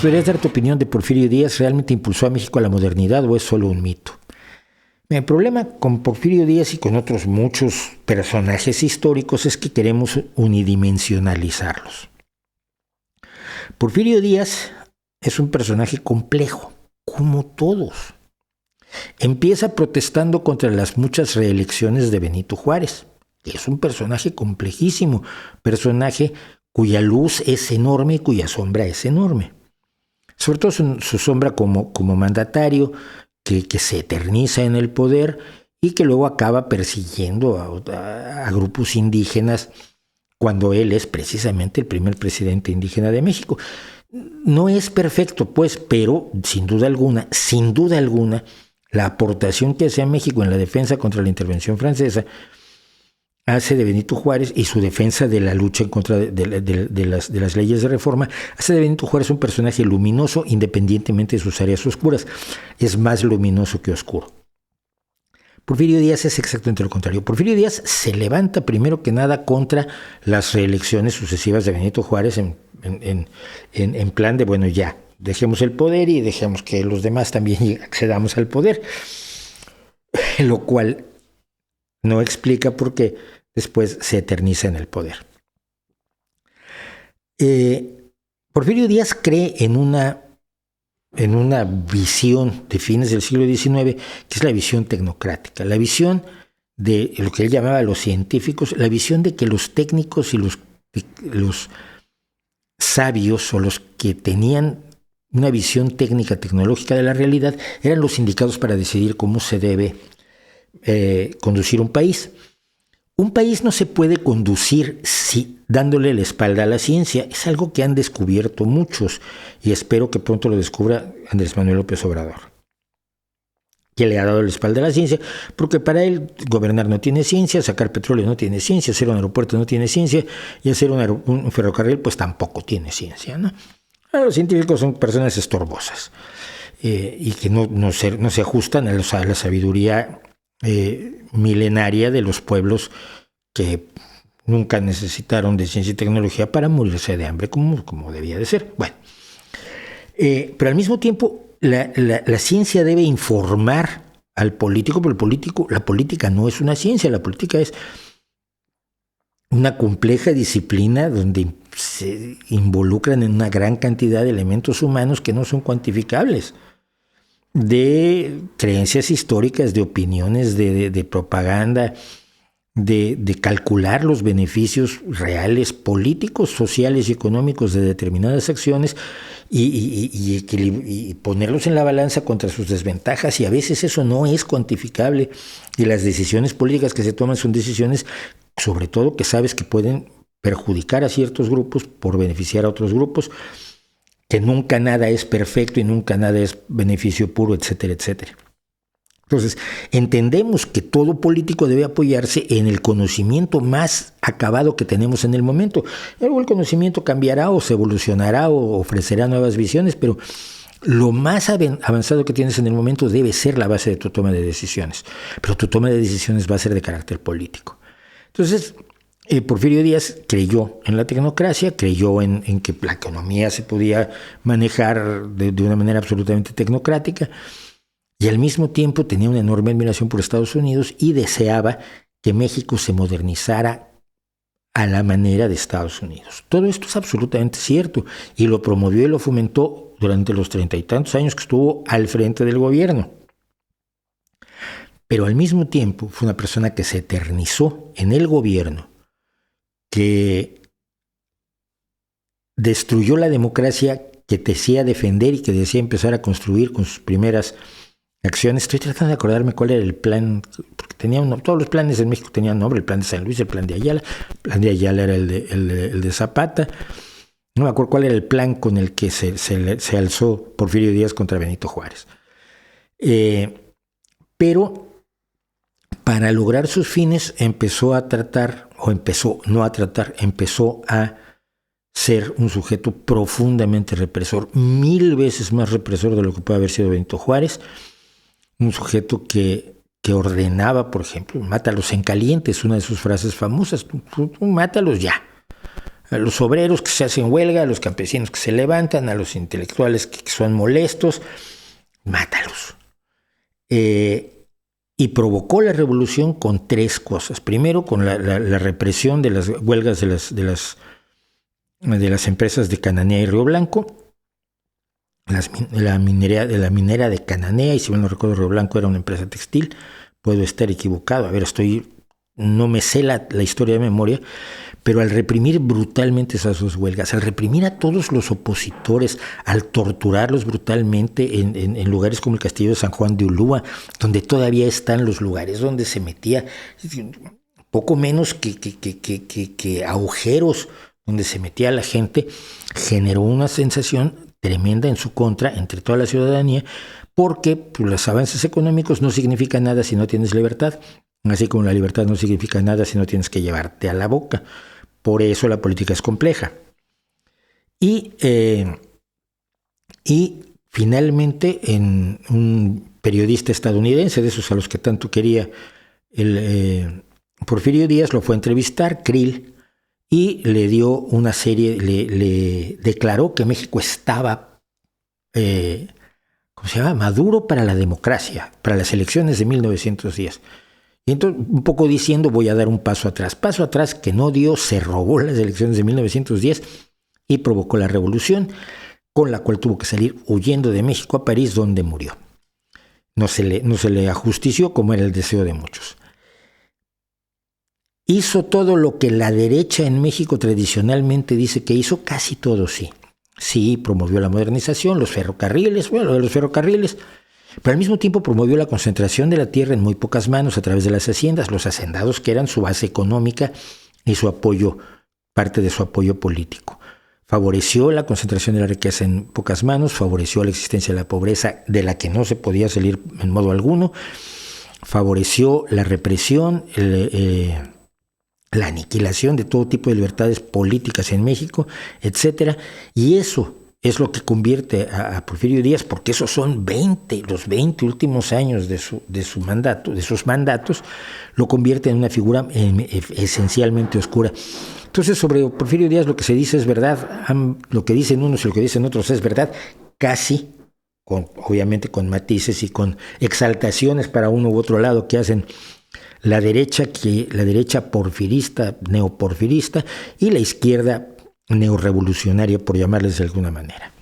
¿Podrías dar tu opinión de Porfirio Díaz? ¿Realmente impulsó a México a la modernidad o es solo un mito? El problema con Porfirio Díaz y con otros muchos personajes históricos es que queremos unidimensionalizarlos. Porfirio Díaz es un personaje complejo, como todos. Empieza protestando contra las muchas reelecciones de Benito Juárez. Es un personaje complejísimo, personaje cuya luz es enorme y cuya sombra es enorme. Sobre todo su sombra como mandatario, que se eterniza en el poder y que luego acaba persiguiendo a grupos indígenas cuando él es precisamente el primer presidente indígena de México. No es perfecto, pues, pero sin duda alguna, la aportación que hace a México en la defensa contra la intervención francesa hace de Benito Juárez y su defensa de la lucha en contra de las leyes de reforma, hace de Benito Juárez un personaje luminoso independientemente de sus áreas oscuras. Es más luminoso que oscuro. Porfirio Díaz es exactamente lo contrario. Porfirio Díaz se levanta primero que nada contra las reelecciones sucesivas de Benito Juárez en plan de, bueno, ya, dejemos el poder y dejemos que los demás también accedamos al poder. Lo cual no explica por qué después se eterniza en el poder. Porfirio Díaz cree en una visión de fines del siglo XIX, que es la visión tecnocrática, la visión de lo que él llamaba los científicos, la visión de que los técnicos y los sabios o los que tenían una visión técnica, tecnológica de la realidad, eran los indicados para decidir cómo se debe conducir un país. Un país no se puede conducir dándole la espalda a la ciencia. Es algo que han descubierto muchos y espero que pronto lo descubra Andrés Manuel López Obrador, que le ha dado la espalda a la ciencia, porque para él gobernar no tiene ciencia, sacar petróleo no tiene ciencia, hacer un aeropuerto no tiene ciencia y hacer un ferrocarril pues tampoco tiene ciencia, ¿no? Los científicos son personas estorbosas y que no se ajustan a la sabiduría milenaria de los pueblos que nunca necesitaron de ciencia y tecnología para morirse de hambre, como debía de ser. Bueno, pero al mismo tiempo la ciencia debe informar al político, pero la política no es una ciencia, la política es una compleja disciplina donde se involucran en una gran cantidad de elementos humanos que no son cuantificables, de creencias históricas, de opiniones, de propaganda, de calcular los beneficios reales, políticos, sociales y económicos de determinadas acciones y ponerlos en la balanza contra sus desventajas, y a veces eso no es cuantificable, y las decisiones políticas que se toman son decisiones, sobre todo, que sabes que pueden perjudicar a ciertos grupos por beneficiar a otros grupos, que nunca nada es perfecto y nunca nada es beneficio puro, etcétera, etcétera. Entonces, entendemos que todo político debe apoyarse en el conocimiento más acabado que tenemos en el momento. Luego el conocimiento cambiará o se evolucionará o ofrecerá nuevas visiones, pero lo más avanzado que tienes en el momento debe ser la base de tu toma de decisiones. Pero tu toma de decisiones va a ser de carácter político. Entonces, Porfirio Díaz creyó en la tecnocracia, creyó en que la economía se podía manejar de una manera absolutamente tecnocrática, y al mismo tiempo tenía una enorme admiración por Estados Unidos y deseaba que México se modernizara a la manera de Estados Unidos. Todo esto es absolutamente cierto y lo promovió y lo fomentó durante los 30 y tantos años que estuvo al frente del gobierno. Pero al mismo tiempo fue una persona que se eternizó en el gobierno, que destruyó la democracia que decía defender y que decía empezar a construir con sus primeras acciones. Estoy tratando de acordarme cuál era el plan, porque todos los planes en México tenían nombre: el plan de San Luis, el plan de Ayala. El plan de Ayala era el de Zapata. No me acuerdo cuál era el plan con el que se alzó Porfirio Díaz contra Benito Juárez. Pero para lograr sus fines empezó a ser un sujeto profundamente represor, 1000 veces más represor de lo que puede haber sido Benito Juárez. Un sujeto que ordenaba, por ejemplo, mátalos en caliente, es una de sus frases famosas: tú mátalos ya. A los obreros que se hacen huelga, a los campesinos que se levantan, a los intelectuales que son molestos, mátalos. Y provocó la revolución con 3 cosas. Primero, con la represión de las huelgas de las empresas de Cananea y Río Blanco, la minera de Cananea, y si bien no recuerdo, Río Blanco era una empresa textil. Puedo estar equivocado. A ver, no me sé la historia de memoria, pero al reprimir brutalmente esas 2 huelgas, al reprimir a todos los opositores, al torturarlos brutalmente en lugares como el Castillo de San Juan de Ulúa, donde todavía están los lugares donde se metía poco menos que agujeros donde se metía la gente, generó una sensación tremenda en su contra entre toda la ciudadanía, porque pues, los avances económicos no significan nada si no tienes libertad, así como la libertad no significa nada si no tienes que llevarte a la boca. Por eso la política es compleja. Y finalmente, en un periodista estadounidense, de esos a los que tanto quería Porfirio Díaz, lo fue a entrevistar, Krill, y le dio una serie, le declaró que México estaba, ¿cómo se llama?, maduro para la democracia, para las elecciones de 1910. Y entonces, un poco diciendo, voy a dar un paso atrás que no dio, se robó las elecciones de 1910 y provocó la revolución, con la cual tuvo que salir huyendo de México a París, donde murió. No se le ajustició, como era el deseo de muchos. ¿Hizo todo lo que la derecha en México tradicionalmente dice que hizo? Casi todo, sí. Sí, promovió la modernización, los ferrocarriles, pero al mismo tiempo promovió la concentración de la tierra en muy pocas manos a través de las haciendas, los hacendados, que eran su base económica y su apoyo, parte de su apoyo político. Favoreció la concentración de la riqueza en pocas manos, favoreció la existencia de la pobreza, de la que no se podía salir en modo alguno, favoreció la represión, la aniquilación de todo tipo de libertades políticas en México, etcétera, y eso es lo que convierte a Porfirio Díaz, porque esos son los 20 últimos años de sus mandatos, lo convierte en una figura esencialmente oscura. Entonces, sobre Porfirio Díaz lo que se dice es verdad, lo que dicen unos y lo que dicen otros es verdad, casi, obviamente con matices y con exaltaciones para uno u otro lado que hacen la derecha porfirista, neoporfirista, y la izquierda neorrevolucionaria, por llamarles de alguna manera.